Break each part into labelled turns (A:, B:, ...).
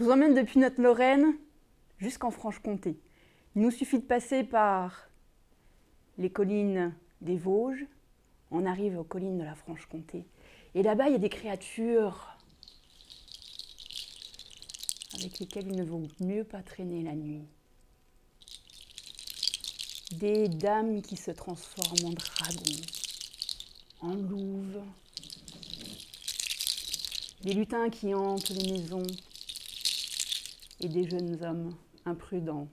A: Je vous emmène depuis notre Lorraine jusqu'en Franche-Comté. Il nous suffit de passer par les collines des Vosges, on arrive aux collines de la Franche-Comté. Et là-bas, il y a des créatures avec lesquelles il ne vaut mieux pas traîner la nuit. Des dames qui se transforment en dragons, en louves, des lutins qui hantent les maisons et des jeunes hommes imprudents.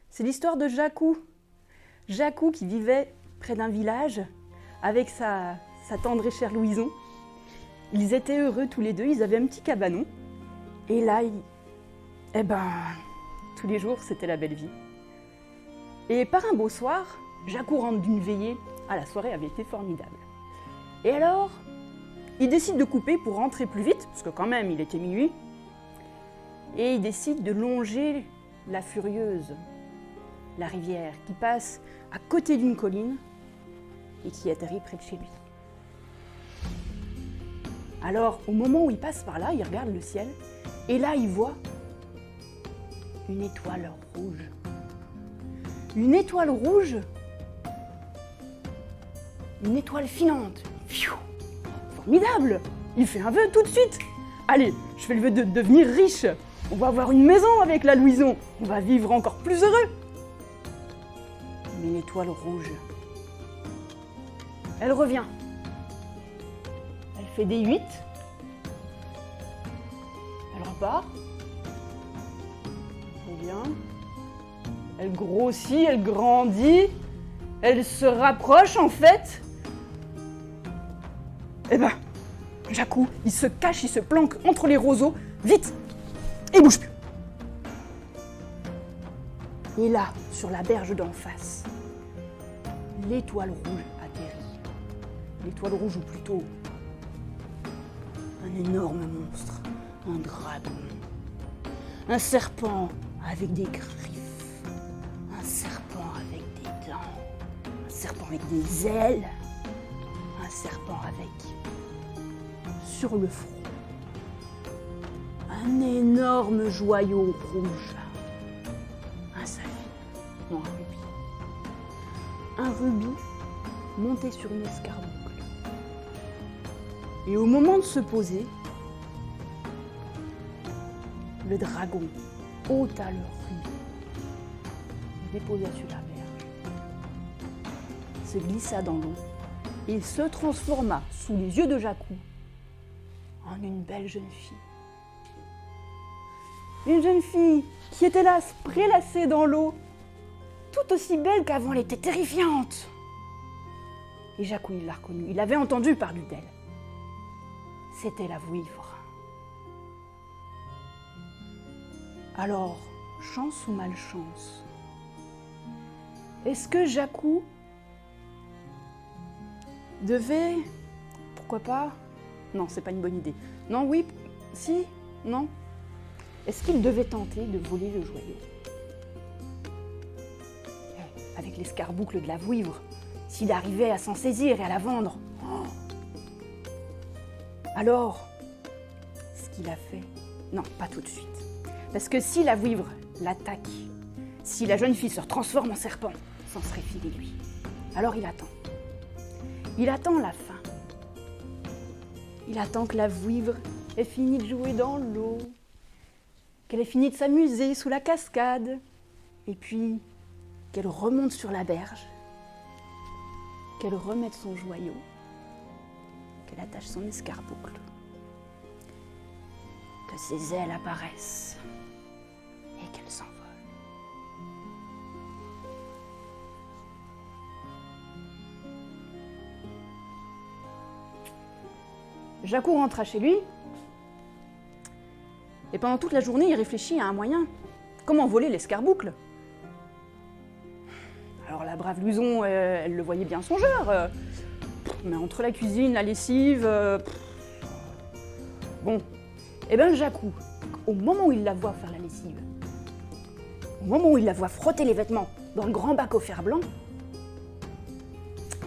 A: C'est l'histoire de Jacou. Jacou qui vivait près d'un village avec sa tendre et chère Louison. Ils étaient heureux tous les deux, ils avaient un petit cabanon. Et là, tous les jours, c'était la belle vie. Et par un beau soir, Jacou rentre d'une veillée. Ah, la soirée avait été formidable. Et alors, il décide de couper pour rentrer plus vite, parce que quand même, il était minuit. Et il décide de longer la Furieuse, la rivière qui passe à côté d'une colline et qui atterrit près de chez lui. Alors, au moment où il passe par là, il regarde le ciel et là, il voit une étoile rouge. Une étoile rouge, une étoile filante. Pfiou, formidable! Il fait un vœu tout de suite. Allez, je fais le vœu de devenir riche. On va avoir une maison avec la Louison. On va vivre encore plus heureux. Mais l'étoile rouge, elle revient. Elle fait des 8. Elle repart. Elle revient. Elle grossit, elle grandit. Elle se rapproche en fait. Eh ben, Jacou, il se cache, il se planque entre les roseaux. Vite! Et il bouge plus. Et là, sur la berge d'en face, l'étoile rouge atterrit. L'étoile rouge, ou plutôt un énorme monstre, un dragon, un serpent avec des griffes, un serpent avec des dents, un serpent avec des ailes, un serpent avec, sur le front, un énorme joyau rouge, un saphir, non, un rubis. Un rubis monté sur une escarboucle. Et au moment de se poser, le dragon ôta le rubis, le déposa sur la berge, se glissa dans l'eau et se transforma sous les yeux de Jacou en une belle jeune fille. Une jeune fille qui était là, prélassée dans l'eau, tout aussi belle qu'avant, elle était terrifiante. Et Jacou, il l'a reconnue, il avait entendu parler d'elle. C'était la vouivre. Alors, chance ou malchance, est-ce que Jacou devait, pourquoi pas, non, c'est pas une bonne idée. Non, oui, si, non. Est-ce qu'il devait tenter de voler le joyau? Avec l'escarboucle de la vouivre, s'il arrivait à s'en saisir et à la vendre. Oh, alors, ce qu'il a fait, non, pas tout de suite. Parce que si la vouivre l'attaque, si la jeune fille se transforme en serpent, s'en serait filé lui. Alors il attend. Il attend la fin. Il attend que la vouivre ait fini de jouer dans l'eau, qu'elle ait fini de s'amuser sous la cascade, et puis qu'elle remonte sur la berge, qu'elle remette son joyau, qu'elle attache son escarboucle, que ses ailes apparaissent et qu'elle s'envole. Jacou rentra chez lui et pendant toute la journée, il réfléchit à un moyen. Comment voler l'escarboucle? Alors la brave Louison, elle le voyait bien songeur. mais entre la cuisine, la lessive... Bon, eh ben Jacou, au moment où il la voit faire la lessive, au moment où il la voit frotter les vêtements dans le grand bac au fer blanc,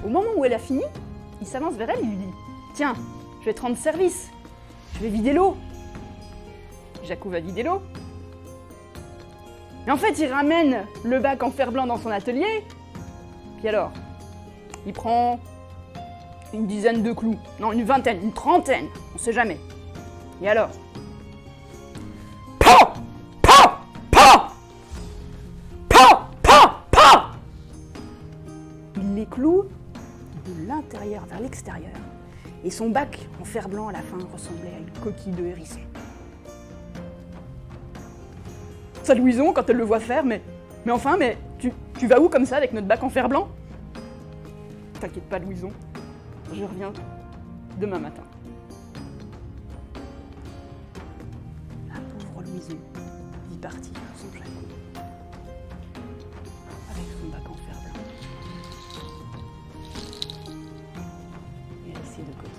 A: au moment où elle a fini, il s'avance vers elle et lui dit « Tiens, je vais te rendre service, je vais vider l'eau. » Jacou va vider l'eau. Mais en fait, il ramène le bac en fer blanc dans son atelier. Puis alors, il prend une dizaine de clous. Non, une vingtaine, une trentaine, on sait jamais. Et alors, PAM PAM PAM PAM PAM PAM il les cloue de l'intérieur vers l'extérieur. Et son bac en fer blanc à la fin ressemblait à une coquille de hérisson. Ça, Louison, quand elle le voit faire, mais tu vas où comme ça avec notre bac en fer blanc? T'inquiète pas, Louison, je reviens demain matin. La pauvre Louison vit partir son Jacou avec son bac en fer blanc et elle essaie de coquille.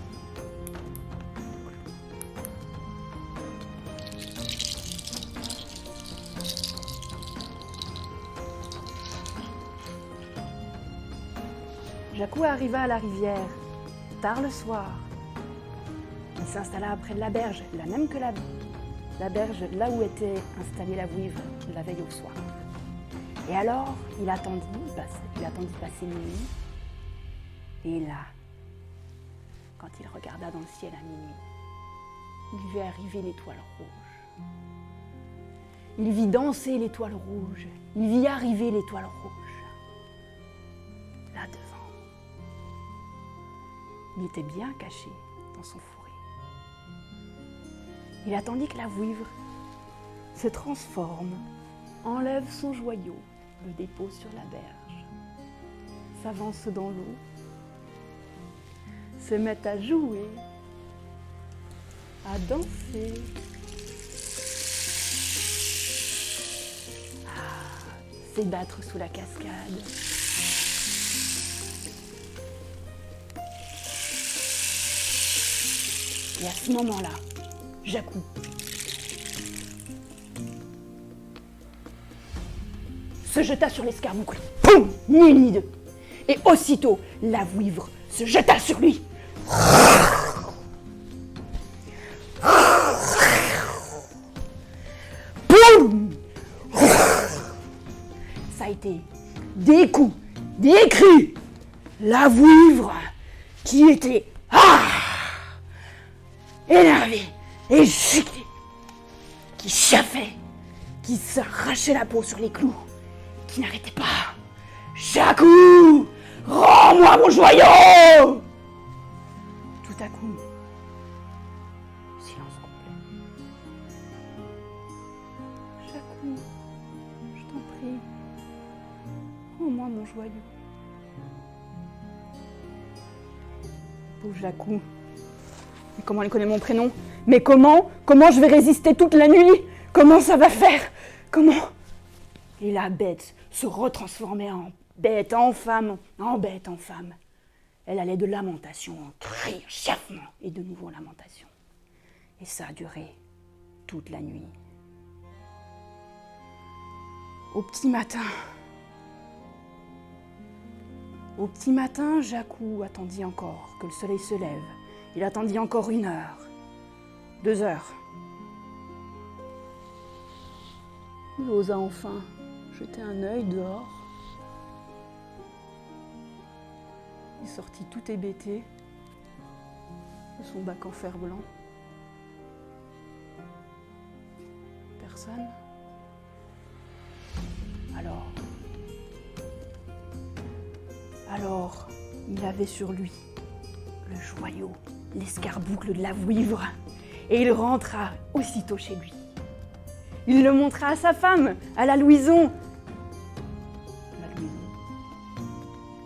A: Jacou arriva à la rivière, tard le soir. Il s'installa près de la berge, la même que la berge là où était installée la vouivre la veille au soir. Et alors, il attendit passer minuit. Et là, quand il regarda dans le ciel à minuit, il vit arriver l'étoile rouge. Il vit danser l'étoile rouge. Il vit arriver l'étoile rouge. Là devant. Il était bien caché dans son fourré. Il attendit que la vouivre se transforme, enlève son joyau, le dépose sur la berge, s'avance dans l'eau, se met à jouer, à danser, à s'ébattre sous la cascade. Et à ce moment-là, Jacou se jeta sur l'escarboucle. Poum! Ni une ni deux. Et aussitôt, la vouivre se jeta sur lui. Poum! Ça a été des coups, des cris. La vouivre qui était énervé et giclé, qui chaffait, qui s'arrachait la peau sur les clous, qui n'arrêtait pas. Jacou, rends-moi mon joyau! Tout à coup, silence complet. Jacou, je t'en prie, rends-moi mon joyau. Pauvre Jacou. Mais comment elle connaît mon prénom? Mais comment je vais résister toute la nuit? Comment ça va faire? Comment? Et la bête se retransformait en bête, en femme, en bête, en femme. Elle allait de lamentation en cri, en chafement, et de nouveau en lamentation. Et ça a duré toute la nuit. Au petit matin, Jacou attendit encore que le soleil se lève. Il attendit encore 1 heure, 2 heures. Il osa enfin jeter un œil dehors. Il sortit tout hébété de son bac en fer blanc. Personne. Alors, il avait sur lui le joyau, l'escarboucle de la vouivre, et il rentra aussitôt chez lui. Il le montra à sa femme, à la Louison.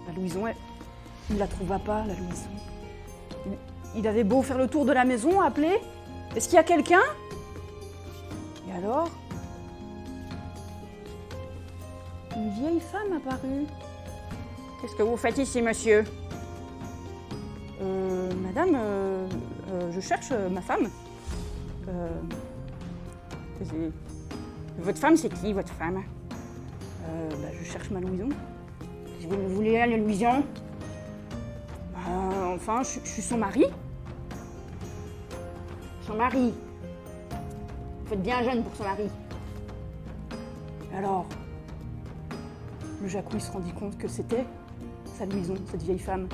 A: La Louison, il ne la trouva pas, la Louison. Il avait beau faire le tour de la maison, appeler. Est-ce qu'il y a quelqu'un? Et alors, une vieille femme apparut. Qu'est-ce que vous faites ici, monsieur? Madame, je cherche ma femme. Votre femme, c'est qui, votre femme? Je cherche ma Louison. Vous voulez aller à Louison? Enfin, je suis son mari. Son mari. Vous faites bien jeune pour son mari. Alors, le Jacou, il se rendit compte que c'était sa Louison, cette vieille femme.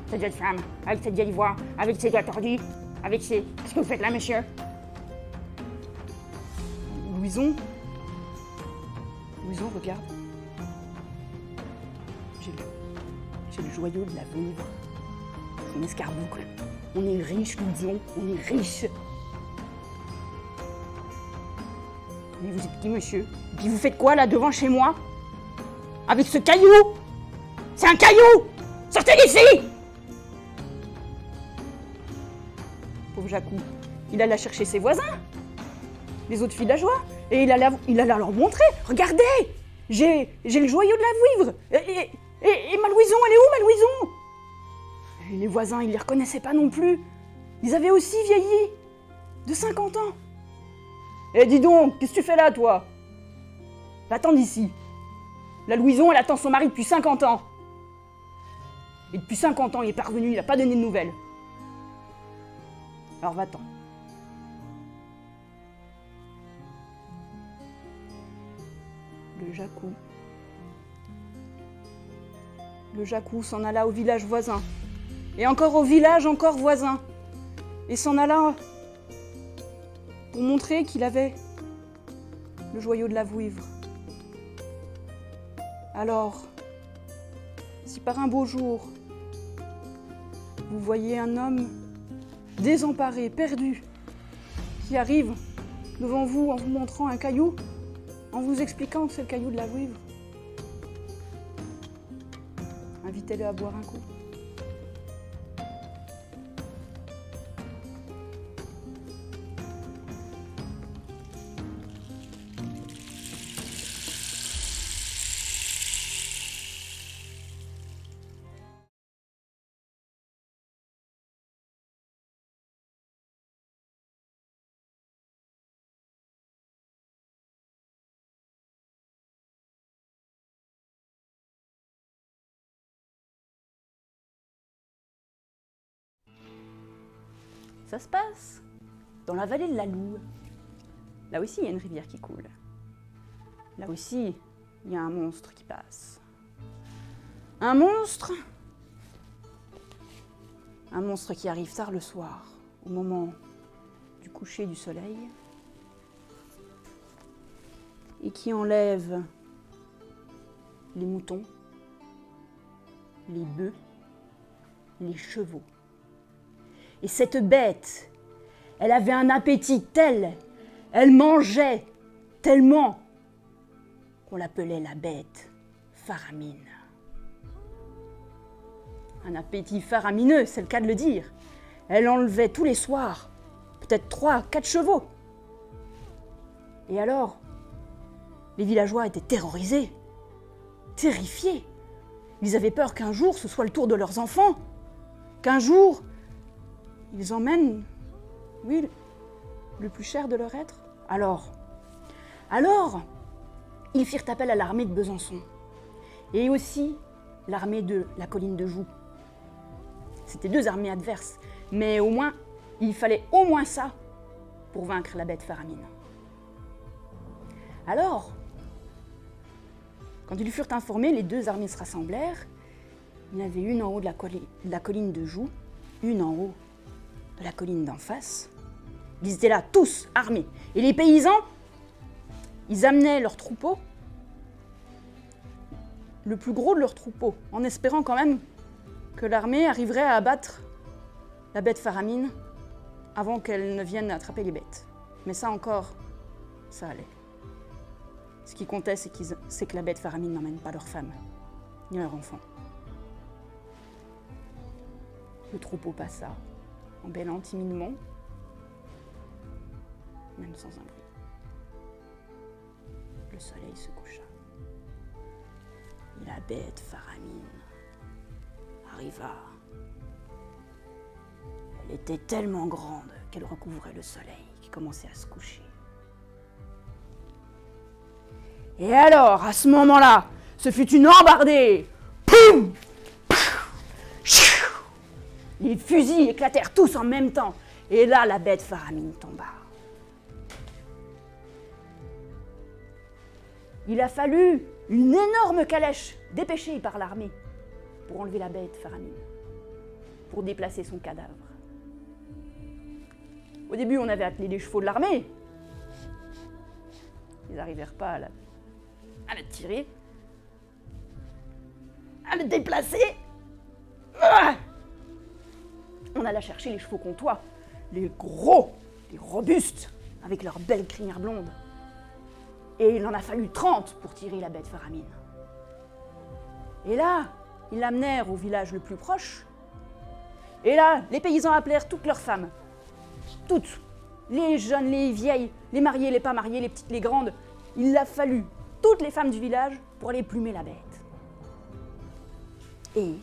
A: Cette vieille femme, avec cette vieille voix, avec ses doigts tordus, avec ses... Qu'est-ce que vous faites là, monsieur? Louison, regarde. J'ai le joyau de la vouivre. Son escarboucle. On est riche, Louison, on est riche. Mais vous êtes qui, monsieur? Et puis vous faites quoi, là, devant chez moi? Avec ce caillou? C'est un caillou! Sortez d'ici! Pauvre Jacou, il alla chercher ses voisins, les autres villageois, et il alla leur montrer. Regardez, j'ai le joyau de la vouivre. Et ma Louison, elle est où, ma Louison? Et les voisins, ils les reconnaissaient pas non plus. Ils avaient aussi vieilli, de 50 ans. Eh, dis donc, qu'est-ce que tu fais là, toi? Va-t'en d'ici. La Louison, elle attend son mari depuis 50 ans. Et depuis 50 ans, il est pas revenu, il a pas donné de nouvelles. Alors va-t'en. Le Jacou s'en alla au village voisin. Et encore au village encore voisin. Et s'en alla pour montrer qu'il avait le joyau de la vouivre. Alors, si par un beau jour, vous voyez un homme désemparé, perdu, qui arrive devant vous en vous montrant un caillou, en vous expliquant que c'est le caillou de la vouivre, invitez-le à boire un coup. Ça se passe dans la vallée de la Loue. Là aussi, il y a une rivière qui coule. Là aussi, il y a un monstre qui passe. Un monstre qui arrive tard le soir, au moment du coucher du soleil, et qui enlève les moutons, les bœufs, les chevaux. Et cette bête, elle avait un appétit tel, elle mangeait tellement qu'on l'appelait la bête faramine. Un appétit faramineux, c'est le cas de le dire. Elle enlevait tous les soirs, peut-être 3, 4 chevaux. Et alors, les villageois étaient terrorisés, terrifiés. Ils avaient peur qu'un jour, ce soit le tour de leurs enfants, qu'un jour, ils emmènent, oui, le plus cher de leur être. Alors, ils firent appel à l'armée de Besançon et aussi l'armée de la colline de Joux. C'était 2 armées adverses, mais au moins, il fallait au moins ça pour vaincre la bête faramine. Alors, quand ils furent informés, les 2 armées se rassemblèrent. Il y en avait une en haut de la colline de Joux, une en haut de la colline d'en face. Ils étaient là, tous armés. Et les paysans, ils amenaient leurs troupeaux, le plus gros de leurs troupeaux, en espérant quand même que l'armée arriverait à abattre la bête faramine avant qu'elle ne vienne attraper les bêtes. Mais ça encore, ça allait. Ce qui comptait, c'est que la bête faramine n'emmène pas leurs femmes, ni leurs enfants. Le troupeau passa, en bêlant timidement, même sans un bruit. Le soleil se coucha. Et la bête faramine arriva Elle était tellement grande qu'elle recouvrait le soleil qui commençait à se coucher. Et alors, à ce moment-là, ce fut une embardée. Poum! Les fusils éclatèrent tous en même temps. Et là, la bête Faramine tomba. Il a fallu une énorme calèche dépêchée par l'armée pour enlever la bête Faramine, pour déplacer son cadavre. Au début, on avait attelé les chevaux de l'armée. Ils n'arrivèrent pas à la tirer, à la déplacer. On alla chercher les chevaux comtois, les gros, les robustes, avec leurs belles crinières blondes. Et il en a fallu 30 pour tirer la bête Faramine. Et là, ils l'amenèrent au village le plus proche. Et là, les paysans appelèrent toutes leurs femmes. Toutes. Les jeunes, les vieilles, les mariées, les pas mariées, les petites, les grandes. Il a fallu toutes les femmes du village pour aller plumer la bête. Et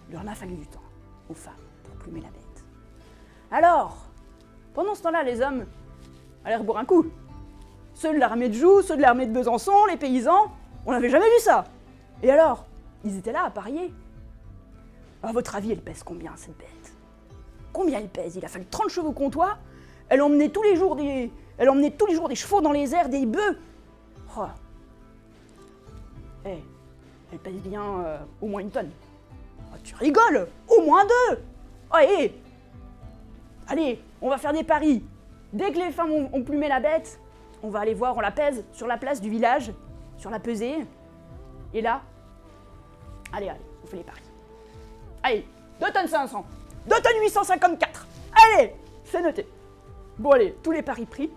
A: il en a fallu du temps aux femmes pour plumer la bête. Alors, pendant ce temps-là, les hommes allèrent boire un coup. Ceux de l'armée de Joux, ceux de l'armée de Besançon, les paysans, on n'avait jamais vu ça. Et alors, ils étaient là à parier. À votre avis, elle pèse combien, cette bête? Combien elle pèse? Il a fallu 30 chevaux comtois. Elle emmenait tous les jours des chevaux dans les airs, des bœufs. Oh. Eh, elle pèse bien au moins une tonne. Oh, tu rigoles? Au moins 2. Oh, hé. Allez, on va faire des paris. Dès que les femmes ont plumé la bête, on va aller voir, on la pèse sur la place du village, sur la pesée. Et là, allez, on fait les paris. Allez, 2 tonnes 500, 2 tonnes 854. Allez, c'est noté. Bon allez, tous les paris pris.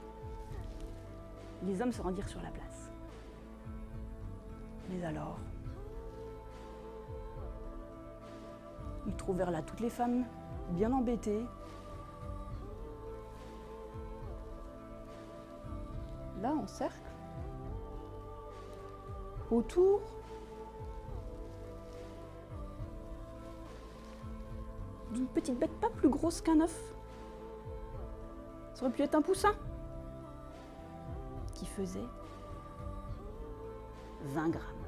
A: Les hommes se rendirent sur la place. Mais alors, ils trouvèrent là toutes les femmes bien embêtées. Là, en cercle, autour d'une petite bête pas plus grosse qu'un œuf. Ça aurait pu être un poussin qui faisait 20 grammes.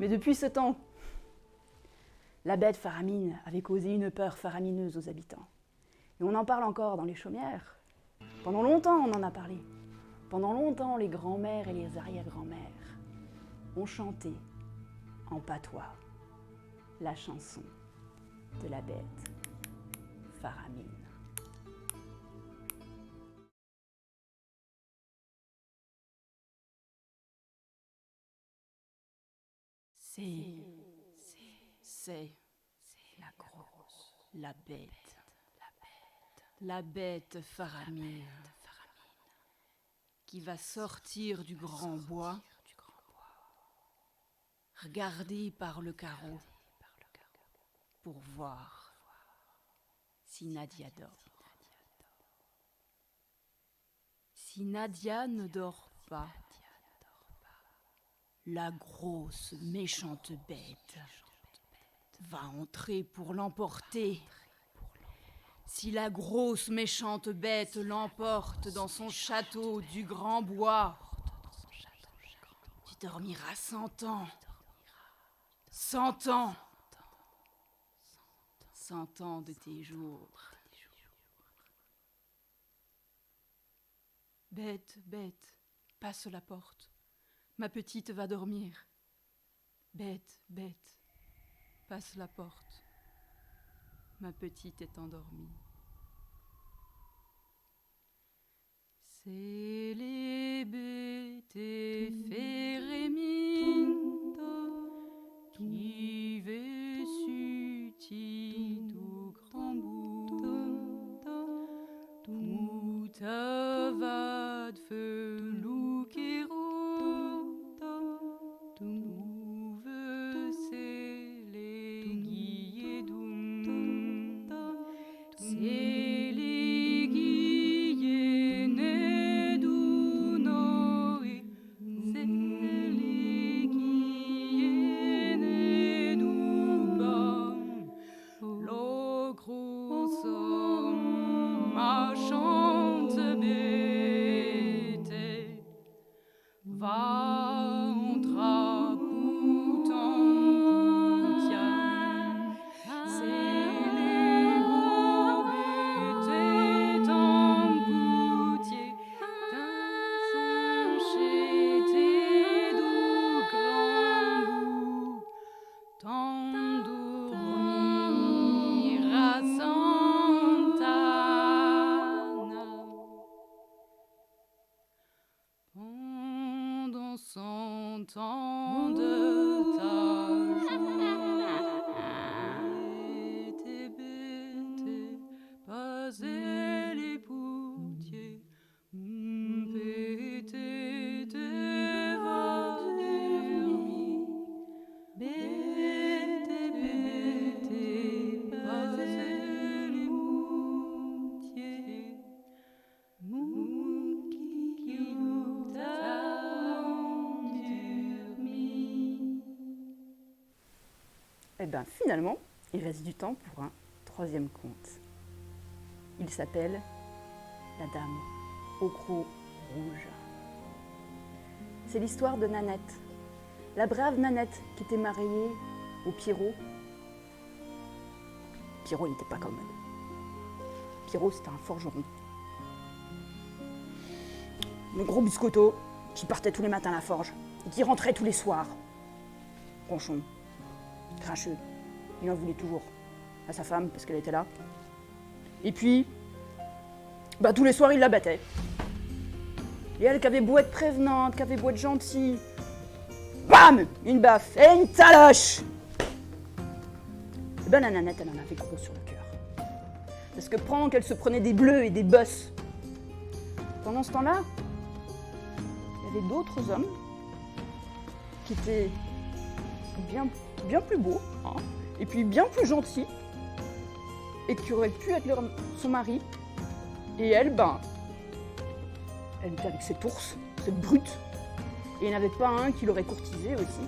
A: Mais depuis ce temps, la bête Faramine avait causé une peur faramineuse aux habitants. Et on en parle encore dans les chaumières. Pendant longtemps, on en a parlé. Pendant longtemps, les grands-mères et les arrière-grands-mères ont chanté en patois la chanson de la bête Faramine. C'est la grosse, la bête Faramine qui va sortir du grand bois, regarder par le carreau pour voir si Nadia dort. Si Nadia ne dort pas, la grosse méchante bête va entrer pour l'emporter. Si la grosse méchante bête l'emporte dans son château du grand bois, tu dormiras 100 ans. 100 ans. 100 ans de tes jours. Bête, bête, passe la porte. Ma petite va dormir. Bête, bête, passe la porte. Ma petite est endormie. Célébete feremento, qui vesuti du grand bout, tout avad feluquero, tout veut s'éléguier dum, s'éléguier ne du noé, s'éléguier
B: content de ta joie. Tes bêtes, pas et les poutiers, pété devant dormi. Bêtes, pas et les poutiers, qui nous t'a endurmi.
A: Eh bien, finalement, il reste du temps pour un troisième conte. Il s'appelle La Dame au croc rouge. C'est l'histoire de Nanette, la brave Nanette qui était mariée au Pierrot. Pierrot n'était pas comme elle. Pierrot, c'était un forgeron. Le gros biscotto qui partait tous les matins à la forge et qui rentrait tous les soirs. Ronchon, grincheux, il en voulait toujours à sa femme parce qu'elle était là. Et puis, tous les soirs, il la battait. Et elle, qui avait beau être prévenante, qui avait beau être gentille, bam, une baffe et une taloche. Et la Nanette, elle en avait gros sur le cœur. Parce que pendant qu'elle se prenait des bleus et des bosses, pendant ce temps-là, il y avait d'autres hommes qui étaient bien plus beaux, hein, et puis bien plus gentils, et qui auraient pu être son mari. Et elle, elle était avec cet ours, cette brute, et il n'y en avait pas un qui l'aurait courtisée aussi,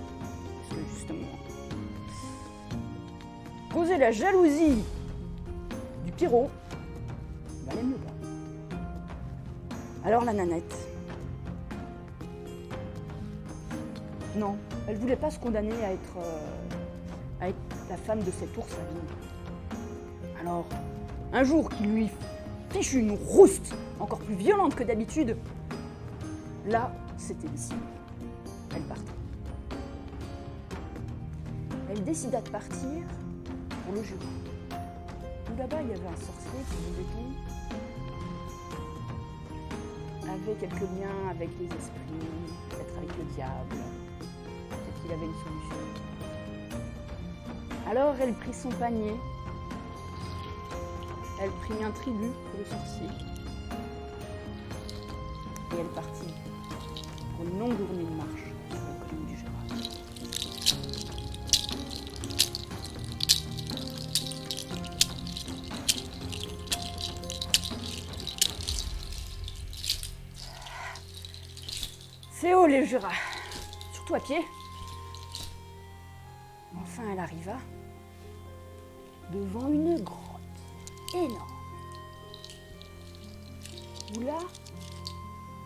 A: parce que justement, causer la jalousie du Pierrot, valait mieux pas. Alors la Nanette, non, elle voulait pas se condamner à être la femme de cet ours abîme. Alors, un jour qu'il lui fiche une rouste encore plus violente que d'habitude, là, c'était décidé. Elle partait. Elle décida de partir pour le Jura. Où là-bas, il y avait un sorcier qui, disait-on, avait quelques liens avec les esprits, peut-être avec le diable. Peut-être qu'il avait une solution. Alors, elle prit son panier. Elle prit un tribut pour le sorcier. Et elle partit pour une longue journée de marche sur le colline du Jura. C'est haut les Jura, surtout à pied. Enfin, elle arriva devant une grotte énorme. Où là,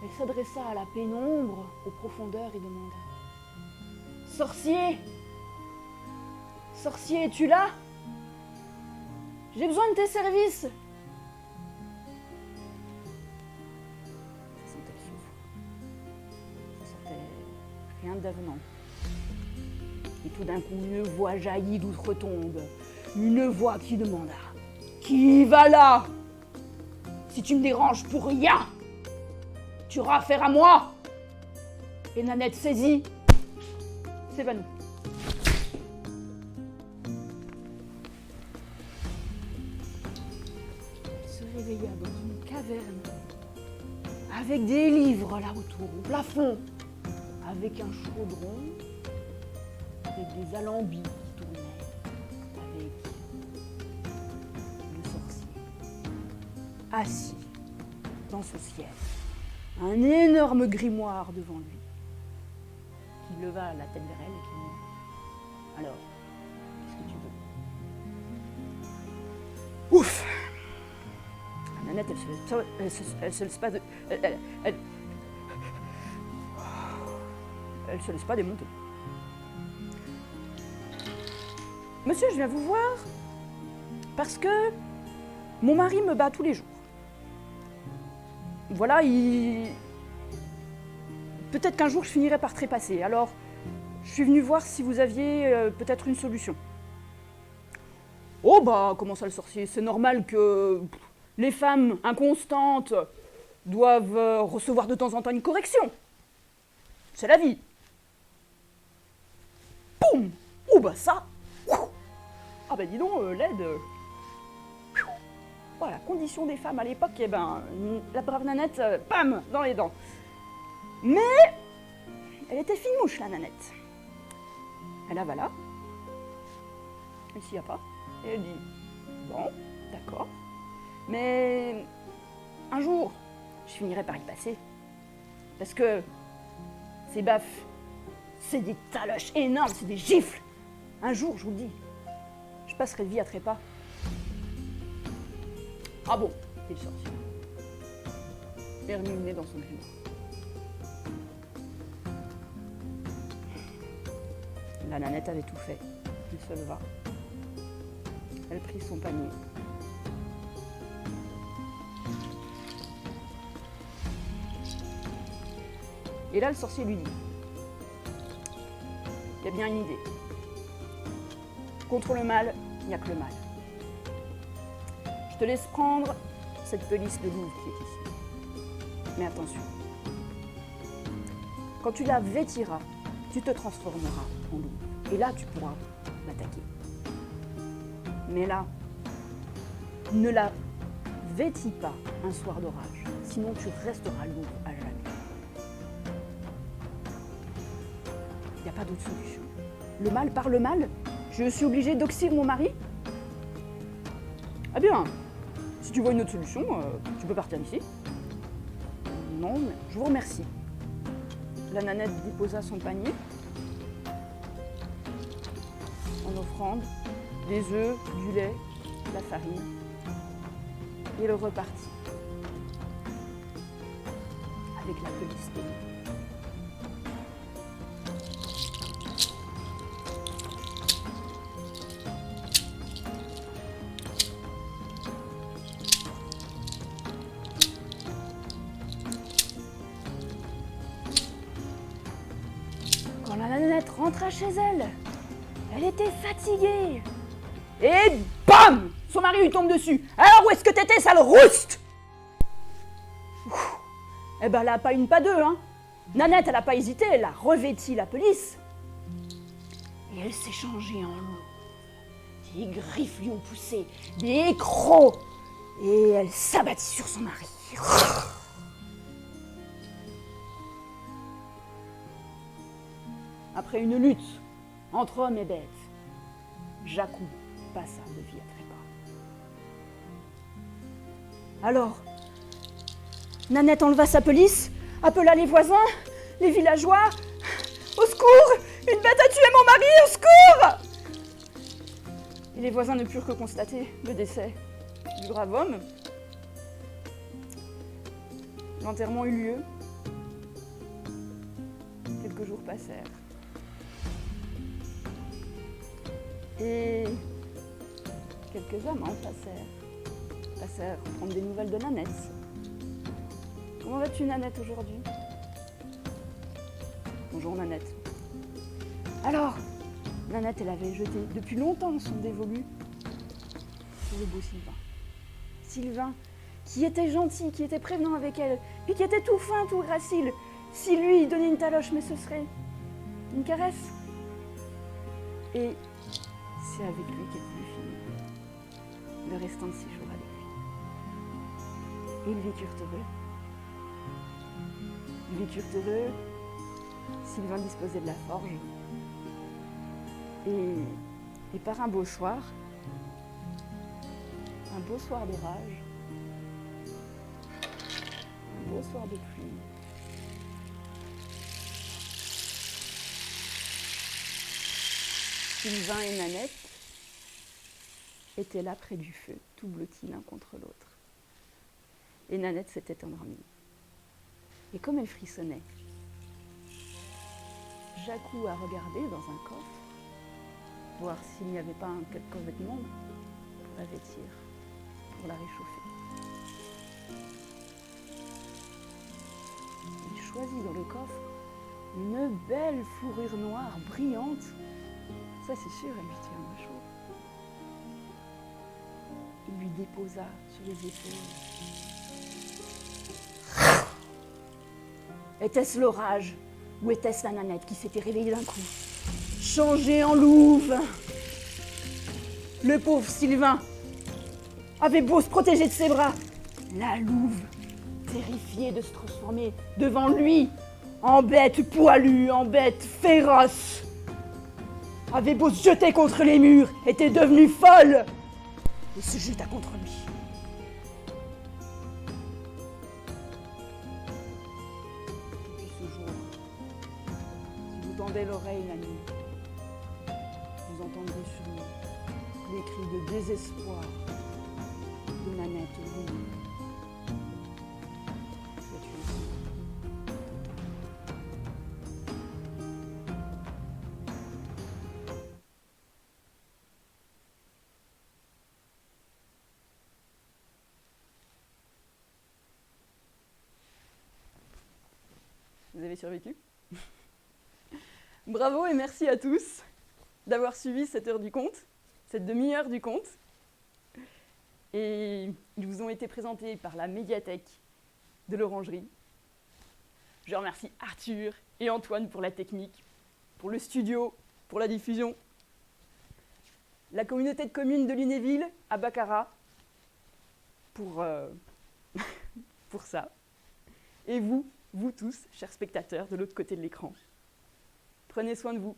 A: elle s'adressa à la pénombre, aux profondeurs, et demanda : « Sorcier, sorcier, es-tu là ? J'ai besoin de tes services. » Ça sentait le soufre. Ça sentait rien d'avenant. Et tout d'un coup, une voix jaillit d'outre-tombe. Une voix qui demanda : « Qui va là ? Si tu me déranges pour rien, tu auras affaire à moi !» Et Nanette saisit, s'évanouit. Elle se réveilla dans une caverne, avec des livres là autour, au plafond, avec un chaudron, avec des alambis qui tournaient, avec le sorcier assis dans son siège, un énorme grimoire devant lui, qui leva la tête vers elle et qui dit : « Alors, qu'est-ce que tu veux ? » Ouf ! Nanette, elle se laisse pas elle se laisse pas démonter. « Monsieur, je viens vous voir parce que mon mari me bat tous les jours. Voilà, peut-être qu'un jour je finirai par trépasser. Alors, je suis venue voir si vous aviez peut-être une solution. » « Oh comment ça le sorcier ? C'est normal que les femmes inconstantes doivent recevoir de temps en temps une correction. C'est la vie. bah ça. Ah bah dis donc, l'aide. Voilà, condition des femmes à l'époque, eh ben, la brave Nanette, bam, dans les dents. Mais elle était fine mouche, la Nanette. Elle avala. Elle s'y a pas. Et elle dit, bon, d'accord. Mais un jour, je finirai par y passer. Parce que ces baffes, c'est des taloches énormes, c'est des gifles. Un jour, je vous le dis, je passerai de vie à trépas. Ah bon, dit le sorcier. Et remis le nez dans son grimoire. La Nanette avait tout fait. Elle se leva. Elle prit son panier. Et là, le sorcier lui dit, il y a bien une idée. Contre le mal, il n'y a que le mal. Je te laisse prendre cette pelisse de louve qui est ici. Mais attention, quand tu la vêtiras, tu te transformeras en louve. Et là, tu pourras l'attaquer. Mais là, ne la vêtis pas un soir d'orage, sinon tu resteras louve à jamais. Il n'y a pas d'autre solution. Le mal par le mal, je suis obligée d'oxyre mon mari? Ah bien, si tu vois une autre solution, tu peux partir d'ici. Non, mais je vous remercie. La Nanette déposa son panier en offrande des œufs, du lait, de la farine. Et elle repartit avec la pelisse de louve. Quand la Nanette rentra chez elle, elle était fatiguée. Et bam! Son mari lui tombe dessus. Alors où est-ce que t'étais, sale rouste? Eh ben, elle n'a pas une, pas deux, hein. Nanette, elle n'a pas hésité, elle a revêti la pelisse. Et elle s'est changée en loup. Des griffes lui ont poussé, des crocs. Et elle s'abattit sur son mari. Après une lutte entre hommes et bêtes, Jacou passa de vie à trépas. Alors, Nanette enleva sa pelisse, appela les voisins, les villageois. Au secours! Une bête a tué mon mari, au secours! Et les voisins ne purent que constater le décès du brave homme. L'enterrement eut lieu. Quelques jours passèrent. Et quelques amants passèrent prendre des nouvelles de Nanette. Comment vas-tu, Nanette, aujourd'hui? Bonjour, Nanette. Alors, Nanette, elle avait jeté depuis longtemps son dévolu sur le beau Sylvain. Sylvain, qui était gentil, qui était prévenant avec elle, puis qui était tout fin, tout gracile. Si lui, il donnait une taloche, mais ce serait une caresse. Et c'est avec lui qu'elle voulut finir le restant de ses jours avec lui. Et ils vécurent heureux. Ils vécurent heureux. Sylvain disposait de la forge. Et par un beau soir d'orage, un beau soir de pluie, Sylvain et Nanette étaient là près du feu, tout blottis l'un contre l'autre. Et Nanette s'était endormie. Et comme elle frissonnait, Jacou a regardé dans un coffre, voir s'il n'y avait pas un quelconque vêtement pour la vêtir, pour la réchauffer. Il choisit dans le coffre une belle fourrure noire brillante. Ça, c'est sûr, elle lui tiendra chaud. Il lui déposa sur les épaules. Était-ce l'orage ou était-ce la Nanette qui s'était réveillée d'un coup? changé en louve. Le pauvre Sylvain avait beau se protéger de ses bras, la louve, terrifiée de se transformer devant lui en bête poilue, en bête féroce, avait beau se jeter contre les murs, était devenue folle et se jeta contre lui. Depuis ce jour, si vous tendez l'oreille la nuit, vous entendrez sûrement les cris de désespoir de Nanette Louve. Vous avez survécu? Bravo et merci à tous d'avoir suivi cette heure du conte, cette demi-heure du conte. Et ils vous ont été présentés par la médiathèque de l'Orangerie. Je remercie Arthur et Antoine pour la technique, pour le studio, pour la diffusion. La communauté de communes de Lunéville à Baccarat pour ça. Et vous tous, chers spectateurs, de l'autre côté de l'écran. Prenez soin de vous.